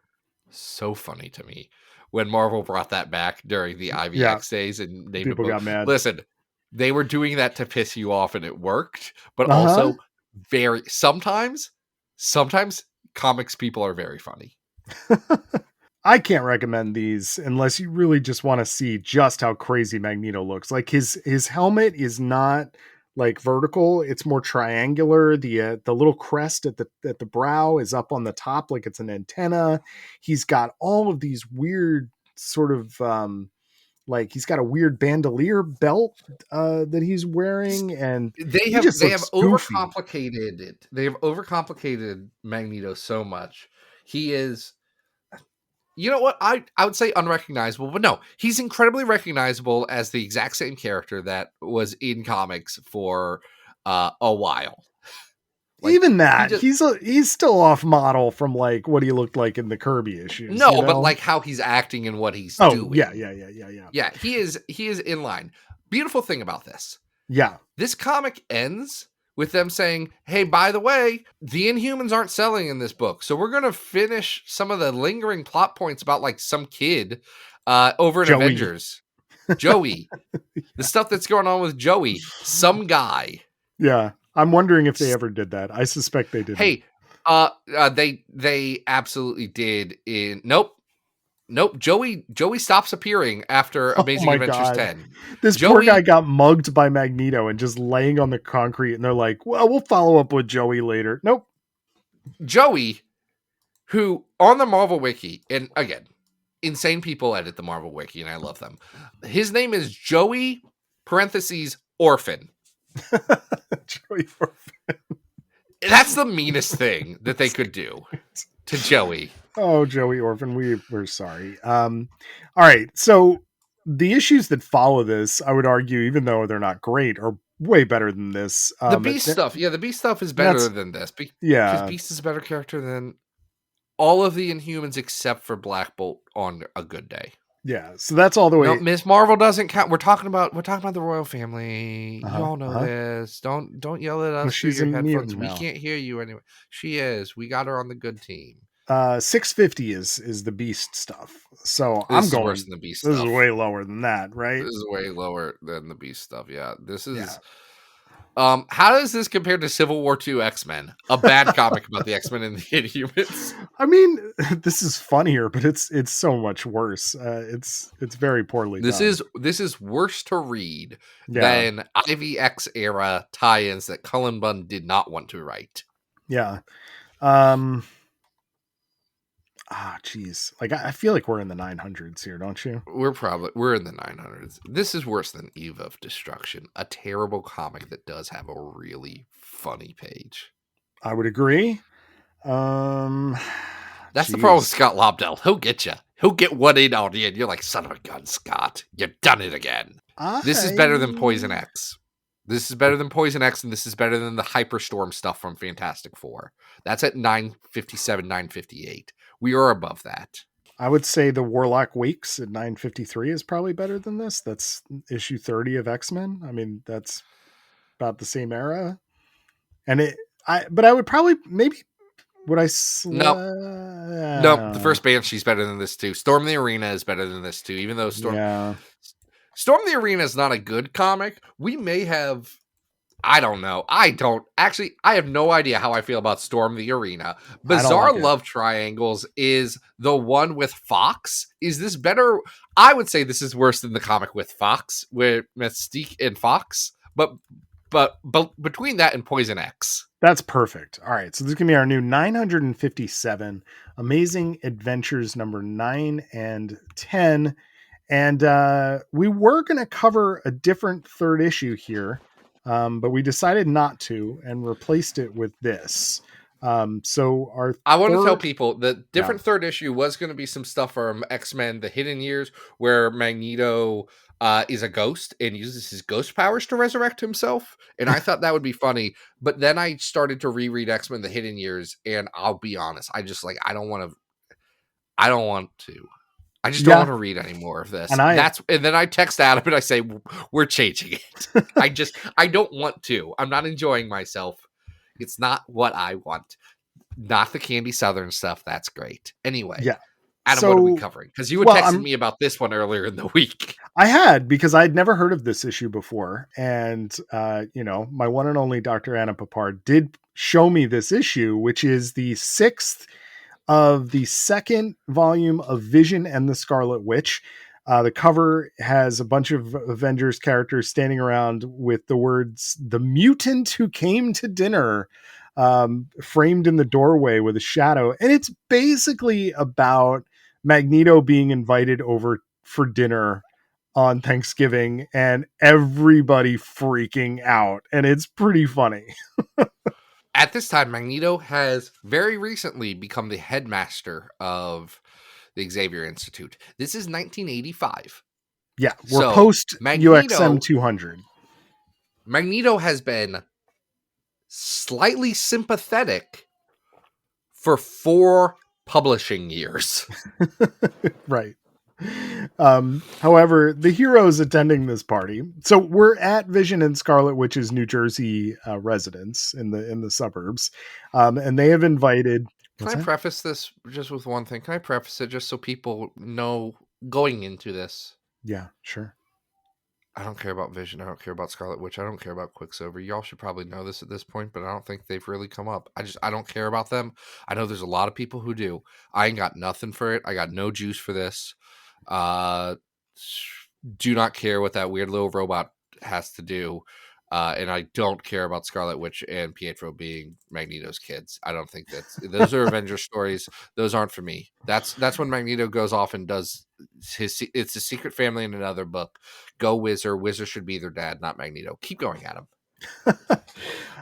so funny to me when Marvel brought that back during the IVX days and
people got mad.
Listen, they were doing that to piss you off, and it worked. But also, sometimes comics people are very funny.
I can't recommend these unless you really just want to see just how crazy Magneto looks. Like his helmet is not like vertical; it's more triangular. The little crest at the brow is up on the top, like it's an antenna. He's got all of these weird sort of like he's got a weird bandolier belt that he's wearing, and
they have overcomplicated it. They have overcomplicated Magneto so much. He is, you know what? I would say unrecognizable, but no, he's incredibly recognizable as the exact same character that was in comics for a while.
Even that, he's still off model from like what he looked like in the Kirby issues.
No, but like how he's acting and what he's doing.
Yeah.
Yeah, he is in line. Beautiful thing about this.
Yeah.
This comic ends with them saying, hey, by the way, the Inhumans aren't selling in this book. So we're going to finish some of the lingering plot points about like some kid over in Avengers. Joey. The stuff that's going on with Joey. Some guy.
Yeah. I'm wondering if they ever did that. I suspect they didn't.
Hey, they absolutely did Nope. Joey stops appearing after Amazing Adventures 10.
This poor guy got mugged by Magneto and just laying on the concrete, and they're like, well, we'll follow up with Joey later. Nope.
Joey, who on the Marvel Wiki, and again, insane people edit the Marvel Wiki, and I love them. His name is Joey (Orphan).
Joey Orphan.
That's the meanest thing that they could do to Joey.
Oh, Joey Orphan, we're sorry. All right, so the issues that follow this, I would argue, even though they're not great, are way better than this.
The Beast stuff, the Beast stuff is better than this. Because Beast is a better character than all of the Inhumans except for Black Bolt on a good day.
Yeah, so that's all the way.
No, Miss Marvel doesn't count. We're talking about the royal family. You all know this. Don't yell at us through your headphones. We can't hear you anyway. She is. We got her on the good team.
650 is the Beast stuff. So
I'm going worse than the Beast.
This is way lower than that, right?
This is way lower than the Beast stuff. Yeah, this is. Yeah. How does this compare to Civil War II X-Men? A bad comic about the X-Men and the Inhumans.
I mean, this is funnier, but it's so much worse. It's very poorly done.
This is worse to read than IVX era tie-ins that Cullen Bunn did not want to write.
Yeah. Geez. Like I feel like we're in the 900s here, don't you?
We're in the 900s. This is worse than Eve of Destruction, a terrible comic that does have a really funny page.
I would agree.
That's the problem with Scott Lobdell. He'll get you. He'll get one in on you, and you're like, son of a gun, Scott. You've done it again. This is better than Poison X. This is better than Poison X, and this is better than the Hyperstorm stuff from Fantastic Four. That's at 957, 958. We are above that.
I would say the Warlock Wakes at 953 is probably better than this. That's issue 30 of X-Men. I mean, that's about the same era. But I would probably would I
No, the first Banshee's better than this too. Storm the Arena is better than this too, even though Storm the Arena is not a good comic. We may have I don't know. I have no idea how I feel about Storm the Arena.
I don't
Bizarre
like it.
Love Triangles is the one with Fox. Is this better? I would say this is worse than the comic with Fox, with Mystique and Fox. But between that and Poison X.
That's perfect. All right. So this is going to be our new 957 Amazing Adventures number 9 and 10. And we were going to cover a different third issue here, but we decided not to and replaced it with this. So
I want to tell people the different third issue was going to be some stuff from X-Men, The Hidden Years, where Magneto is a ghost and uses his ghost powers to resurrect himself. And I thought that would be funny. But then I started to reread X-Men, The Hidden Years. And I'll be honest, I just I don't want to. I just don't want to read any more of this. And then I text Adam and I say, we're changing it. I don't want to. I'm not enjoying myself. It's not what I want. Not the Candy Southern stuff. That's great. Anyway.
Yeah.
Adam, what are we covering? Because you had texted me about this one earlier in the week.
I had, because I'd never heard of this issue before. And, my one and only Dr. Anna Papard did show me this issue, which is the 6th of the 2nd volume of Vision and the Scarlet Witch. The cover has a bunch of Avengers characters standing around with the words, "The mutant who came to dinner," framed in the doorway with a shadow. And it's basically about Magneto being invited over for dinner on Thanksgiving and everybody freaking out. And it's pretty funny.
At this time, Magneto has very recently become the headmaster of the Xavier Institute. This is 1985.
Yeah, we're post UXM 200.
Magneto has been slightly sympathetic for 4 publishing years.
Right. However, the heroes attending this party. So we're at Vision and Scarlet Witch's New Jersey residence in the suburbs, and they have invited.
Can I preface this just with one thing? Can I preface it just so people know going into this?
Yeah, sure.
I don't care about Vision. I don't care about Scarlet Witch. I don't care about Quicksilver. Y'all should probably know this at this point, but I don't think they've really come up. I don't care about them. I know there's a lot of people who do. I ain't got nothing for it. I got no juice for this. Do not care what that weird little robot has to do. And I don't care about Scarlet Witch and Pietro being Magneto's kids. I don't think those are Avengers stories. Those aren't for me. That's when Magneto goes off and does it's a secret family in another book. Go Whizzer. Whizzer should be their dad, not Magneto. Keep going, Adam.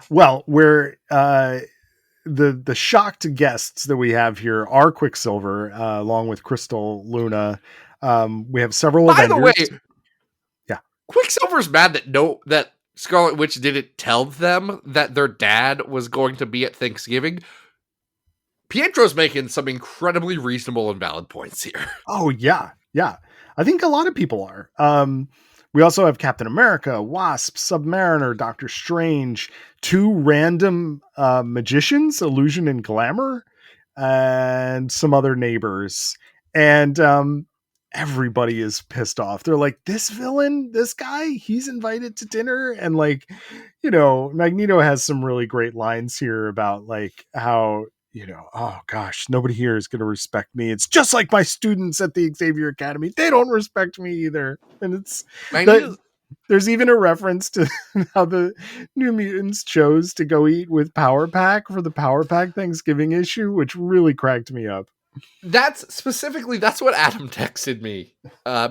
Well, we're the shocked guests that we have here are Quicksilver, along with Crystal, Luna. We have several Avengers.
By the way, yeah, Quicksilver's mad that Scarlet Witch didn't tell them that their dad was going to be at Thanksgiving. Pietro's making some incredibly reasonable and valid points here.
Oh, yeah. Yeah. I think a lot of people are. We also have Captain America, Wasp, Submariner, Doctor Strange, 2 random magicians, Illusion and Glamour, and some other neighbors. And everybody is pissed off. They're like, this villain, this guy, he's invited to dinner. And Magneto has some really great lines here about how, oh gosh, nobody here is going to respect me. It's just like my students at the Xavier Academy. They don't respect me either. And there's even a reference to how the New Mutants chose to go eat with Power Pack for the Power Pack Thanksgiving issue, which really cracked me up.
That's what Adam texted me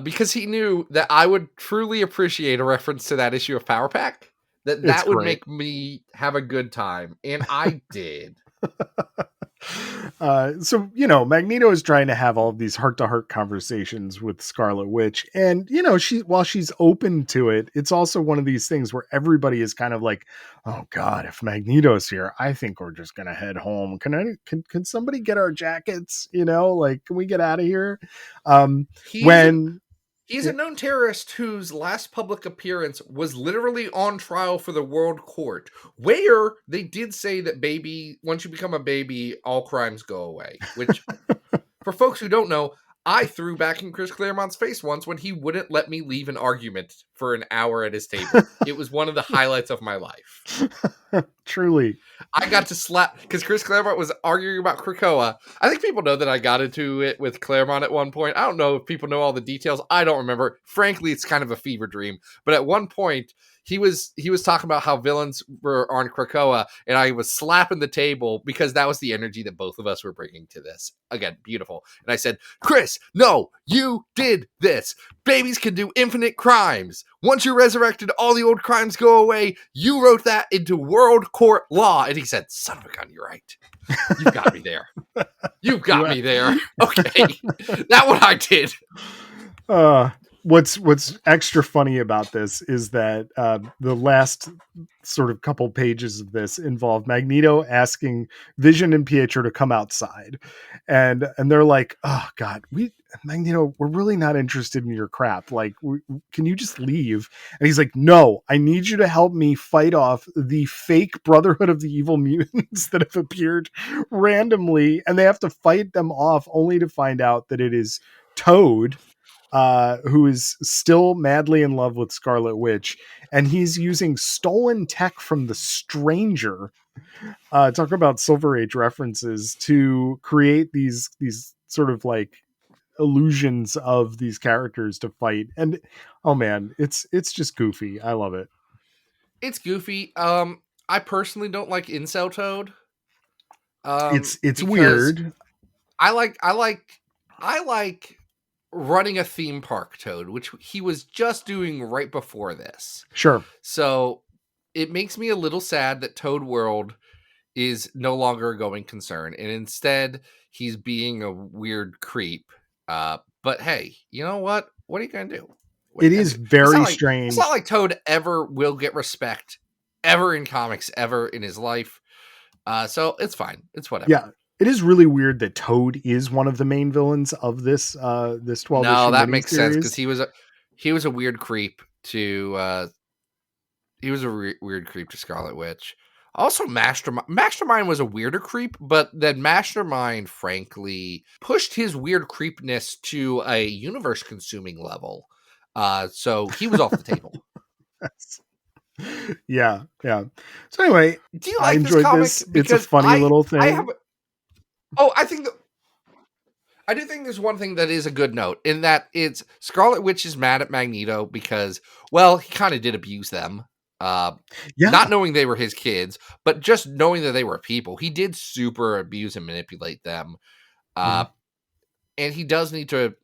because he knew that I would truly appreciate a reference to that issue of Power Pack. That would make me have a good time, and I did.
So Magneto is trying to have all of these heart-to-heart conversations with Scarlet Witch, and while she's open to it, it's also one of these things where everybody is kind of like, oh god, if Magneto's here, I think we're just gonna head home. Can somebody get our jackets? Can we get out of here?
He's a known terrorist whose last public appearance was literally on trial for the World Court, where they did say that once you become a baby, all crimes go away. Which, for folks who don't know, I threw back in Chris Claremont's face once when he wouldn't let me leave an argument for an hour at his table. It was one of the highlights of my life.
Truly.
I got to slap because Chris Claremont was arguing about Krakoa. I think people know that I got into it with Claremont at one point. I don't know if people know all the details. I don't remember. Frankly, it's kind of a fever dream. But at one point, he was talking about how villains were on Krakoa, and I was slapping the table because that was the energy that both of us were bringing to this. Again, beautiful. And I said, Chris, no, you did this. Babies can do infinite crimes. Once you're resurrected, all the old crimes go away. You wrote that into world court law. And he said, son of a gun, you're right. You've got me there. You've got me there. Okay. That one I did.
What's extra funny about this is that the last sort of couple pages of this involve Magneto asking Vision and Pietro to come outside, and they're like, "Oh God, Magneto, we're really not interested in your crap. Like, can you just leave?" And he's like, "No, I need you to help me fight off the fake Brotherhood of the Evil Mutants that have appeared randomly, and they have to fight them off, only to find out that it is Toad." Who is still madly in love with Scarlet Witch, and he's using stolen tech from the Stranger. Talk about Silver Age references to create these sort of like illusions of these characters to fight. And oh man, it's just goofy. I love it.
It's goofy. I personally don't like Incel Toad.
It's weird.
I like running a theme park Toad, which he was just doing right before this.
Sure.
So it makes me a little sad that Toad World is no longer a going concern, and instead he's being a weird creep. But hey, you know what? What are you going to do?
It is very strange.
It's not like Toad ever will get respect ever in comics, ever in his life. So it's fine. It's whatever.
Yeah. It is really weird that Toad is one of the main villains of this 12 issue
that makes sense because
series.
he was a weird creep to weird creep to Scarlet Witch. Also, Mastermind was a weirder creep, but then Mastermind, frankly, pushed his weird creepness to a universe-consuming level. So he was off the table.
Yeah. So anyway,
do you like
I enjoyed this. It's a funny little thing.
I do think there's one thing that is a good note, in that it's Scarlet Witch is mad at Magneto because, well, he kind of did abuse them. Not knowing they were his kids, but just knowing that they were people. He did super abuse and manipulate them. And he does need to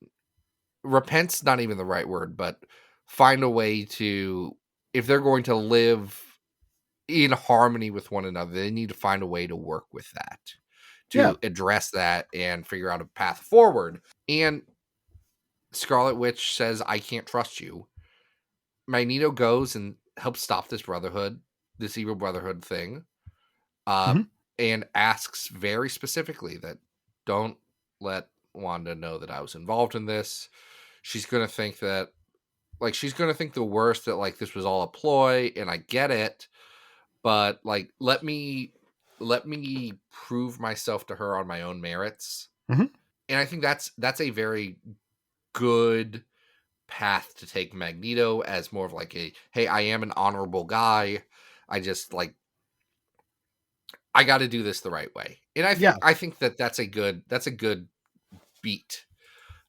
repent's not even the right word, but find a way to, if they're going to live in harmony with one another, they need to find a way to work with that, to address that and figure out a path forward. And Scarlet Witch says, I can't trust you. Magneto goes and helps stop this brotherhood, this evil brotherhood thing, and asks very specifically that don't let Wanda know that I was involved in this. She's going to think that, like, she's going to think the worst, that, like, this was all a ploy, and I get it, but, like, let me prove myself to her on my own merits. And I think that's a very good path to take Magneto, as more of like a, hey, I am an honorable guy. I just, like, I got to do this the right way. And I think that's a good beat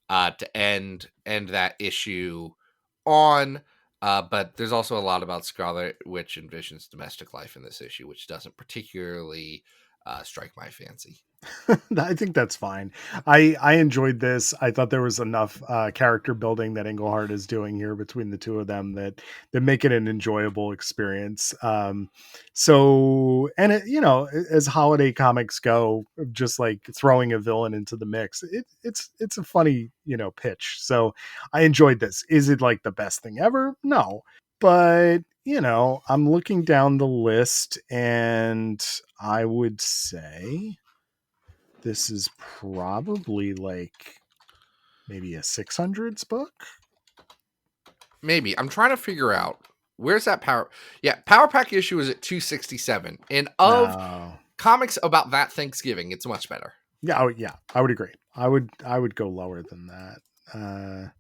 to end that issue on. But there's also a lot about Scarlet Witch and Vision's domestic life in this issue, which doesn't particularly strike my fancy.
I think that's fine. I enjoyed this. I thought there was enough character building that Englehart is doing here between the two of them that make it an enjoyable experience. So, and it, you know, as holiday comics go, just like throwing a villain into the mix, it's a funny, you know, pitch. So I enjoyed this. Is it like the best thing ever? No, but you know, I'm looking down the list and I would say this is probably like maybe a 600s book.
Maybe. I'm trying to figure out, where's that power? Yeah, Power Pack issue is at 267. And of comics about that Thanksgiving, it's much better.
Yeah, I would agree. I would go lower than that.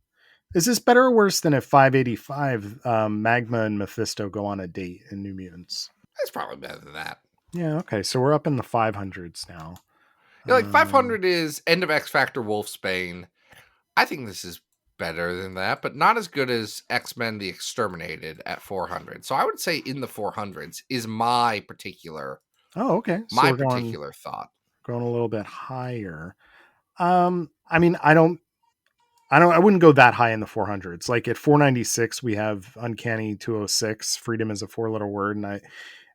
Is this better or worse than if 585 Magma and Mephisto go on a date in New Mutants?
It's probably better than that.
Yeah, okay. So we're up in the 500s now.
Yeah, like 500 is End of X Factor Wolfsbane. I think this is better than that, but not as good as X-Men The Exterminated at 400. So I would say in the 400s is my particular
Oh, okay. So
my
we're
particular thought.
going a little bit higher. I mean, I wouldn't go that high in the 400s. Like at 496, we have Uncanny 206. Freedom is a 4-letter word, and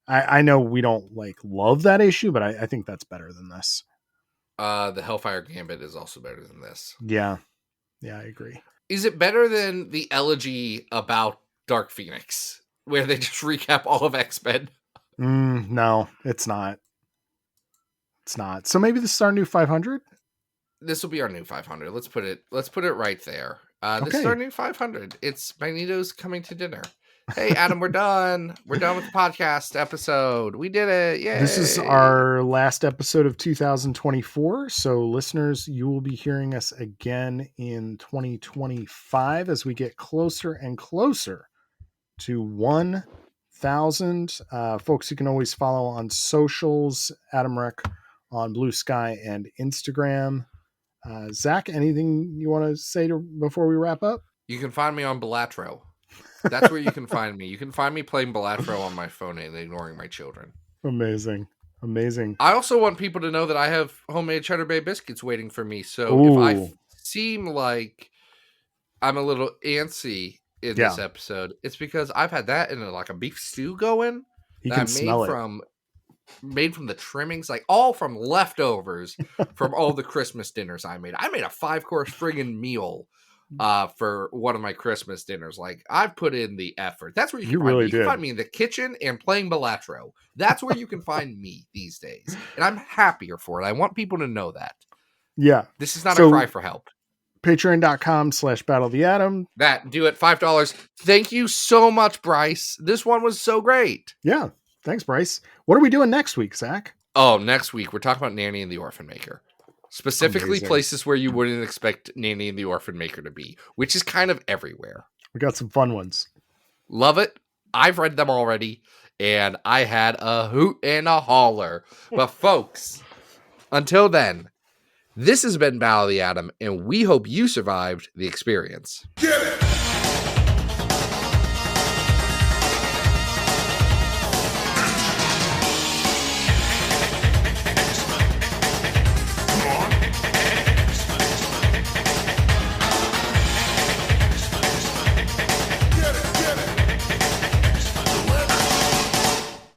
I know we don't like love that issue, but I think that's better than this.
The Hellfire Gambit is also better than this.
Yeah, I agree.
Is it better than the elegy about Dark Phoenix, where they just recap all of X-Men?
No, it's not. It's not. So maybe this is our new 500.
This will be our new 500. Let's put it right there. This is
Okay.
our new 500. It's Magneto's coming to dinner. Hey, Adam, we're done. We're done with the podcast episode. We did it. Yay.
This is our last episode of 2024. So, listeners, you will be hearing us again in 2025 as we get closer and closer to 1,000. Folks, you can always follow on socials, Adam Rec on Blue Sky and Instagram. Zach, anything you want to say before we wrap up?
You can find me on Belatro. That's where you can find me. You can find me playing Belatro on my phone and ignoring my children.
Amazing.
I also want people to know that I have homemade Cheddar Bay biscuits waiting for me. So
Ooh.
if I seem like I'm a little antsy in this episode, it's because I've had that in like a beef stew going.
You can smell it.
Made from the trimmings, like all from leftovers from all the Christmas dinners I made. I made a 5-course friggin' meal for one of my Christmas dinners. Like, I've put in the effort. That's where you can find me. You can find me in the kitchen and playing Belatro. That's where you can find me these days. And I'm happier for it. I want people to know that.
Yeah.
This is not a cry for help.
Patreon.com/Battle of the Atom.
That, do it. $5. Thank you so much, Bryce. This one was so great.
Yeah. Thanks, Bryce. What are we doing next week, Zach?
Oh, next week, we're talking about Nanny and the Orphan Maker. Specifically
Amazing.
Places where you wouldn't expect Nanny and the Orphan Maker to be, which is kind of everywhere.
We got some fun ones.
Love it. I've read them already, and I had a hoot and a holler. But folks, until then, this has been Battle of the Atom, and we hope you survived the experience.
Get